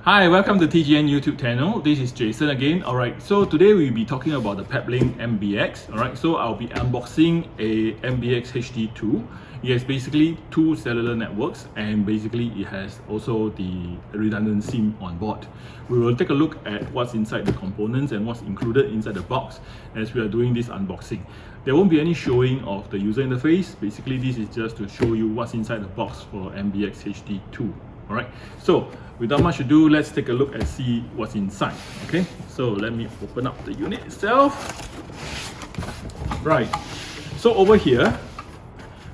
Hi, welcome to TGN YouTube channel. This is Jason again. Alright, so today we'll be talking about the Peplink MBX. Alright, so I'll be unboxing a MBX-HD2. It has basically two cellular networks and basically it has also the redundant SIM on board. We will take a look at what's inside the components and what's included inside the box as we are doing this unboxing. There won't be any showing of the user interface. Basically, this is just to show you what's inside the box for MBX-HD2. Alright, so without much ado, let's take a look and see what's inside. Okay, so let me open up the unit itself. Right, so over here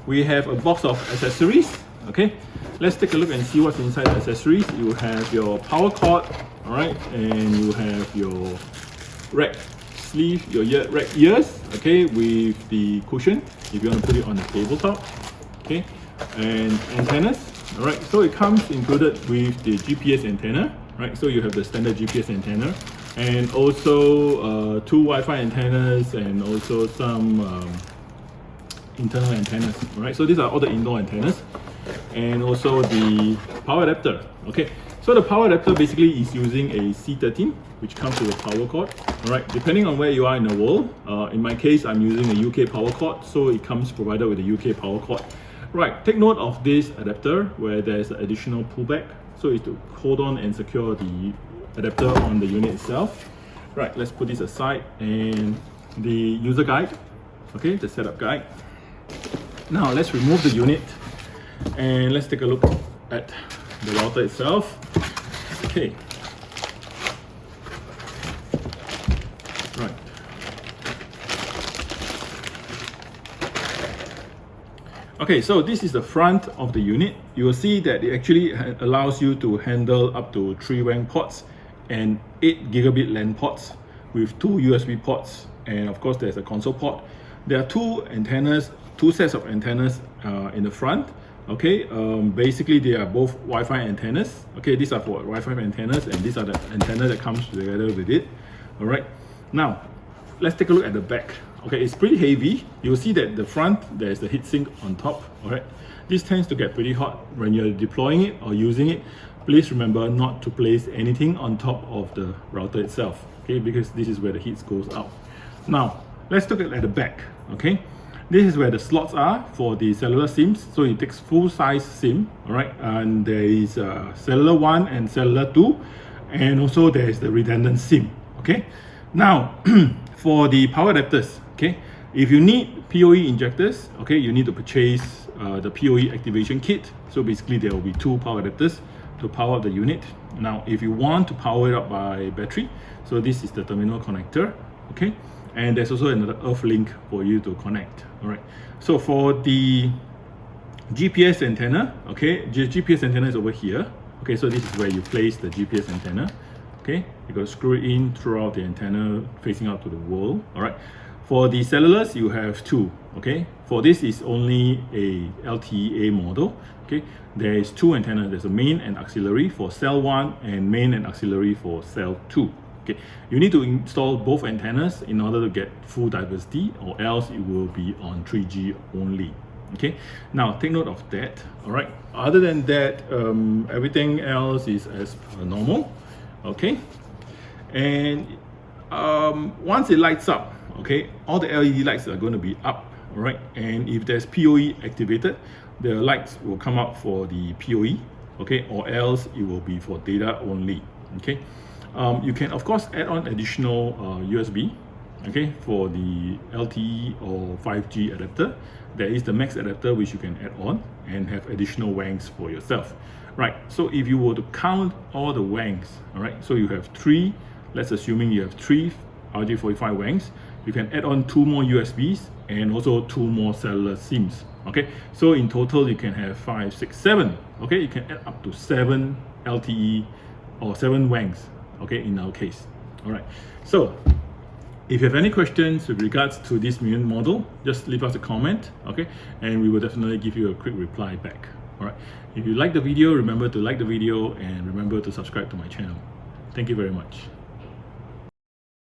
we have a box of accessories. Okay, let's take a look and see what's inside the accessories. You have your power cord, alright, and you have your rack sleeve, your rack ears, okay, with the cushion if you want to put it on the tabletop. Okay, and antennas. Alright, so it comes included with the GPS antenna, right? So you have the standard GPS antenna and also two Wi-Fi antennas and also some internal antennas, right? So these are all the indoor antennas and also the power adapter. Okay, so the power adapter basically is using a C13 which comes with a power cord. Alright, depending on where you are in the world, in my case I'm using a UK power cord, so it comes provided with a UK power cord. Right, take note of this adapter where there's an additional pullback, so it's to hold on and secure the adapter on the unit itself. Right, let's put this aside, and the user guide, okay, the setup guide. Now let's remove the unit and let's take a look at the router itself. Okay. Right. Okay, so this is the front of the unit. You will see that it actually allows you to handle up to 3 WAN ports and 8 gigabit LAN ports with 2 USB ports, and of course there's a console port. There are two antennas, two sets of antennas in the front. Okay, basically they are both Wi-Fi antennas. Okay, these are for Wi-Fi antennas and these are the antenna that comes together with it. All right, now let's take a look at the back. Okay, it's pretty heavy. You'll see that the front, there's the heatsink on top. Alright, this tends to get pretty hot when you're deploying it or using it. Please remember not to place anything on top of the router itself, okay, because this is where the heat goes out. Now, let's look at the back. Okay, this is where the slots are for the cellular SIMs. So it takes full-size SIM, alright, and there is cellular 1 and cellular 2, and also there is the redundant SIM. Okay, now for the power adapters, okay, if you need PoE injectors, okay, you need to purchase the Poe Activation Kit. So basically there will be 2 power adapters to power up the unit. Now if you want to power it up by battery, so this is the terminal connector, okay, and there's also another earth link for you to connect. All right, so for the GPS antenna, okay, the GPS antenna is over here. Okay, so this is where you place the GPS antenna. Okay, you got to screw it in throughout the antenna facing out to the wall. All right, for the cellulars you have 2. Okay, for this is only a LTE model. Okay, there is 2 antennas. There's a main and auxiliary for cell 1 and main and auxiliary for cell 2. Okay, you need to install both antennas in order to get full diversity, or else it will be on 3G only. Okay, now take note of that. All right, other than that, everything else is as per normal. Okay, and once it lights up, okay, all the LED lights are going to be up. All right, and if there's PoE activated, the lights will come up for the PoE, okay, or else it will be for data only. Okay, you can of course add on additional USB, okay, for the LTE or 5G adapter. There is the MAX adapter which you can add on and have additional WANs for yourself. Right, so if you were to count all the WANs, all right, so you have 3, let's assuming you have 3 RJ45 WANs, you can add on 2 more USBs and also 2 more cellular SIMs. Okay, so in total you can have 5, 6, 7. Okay, you can add up to 7 LTE or 7 WANs, okay, in our case. All right, so if you have any questions with regards to this unit model, just leave us a comment, okay, and we will definitely give you a quick reply back. Alright, if you like the video, remember to like the video and remember to subscribe to my channel. Thank you very much.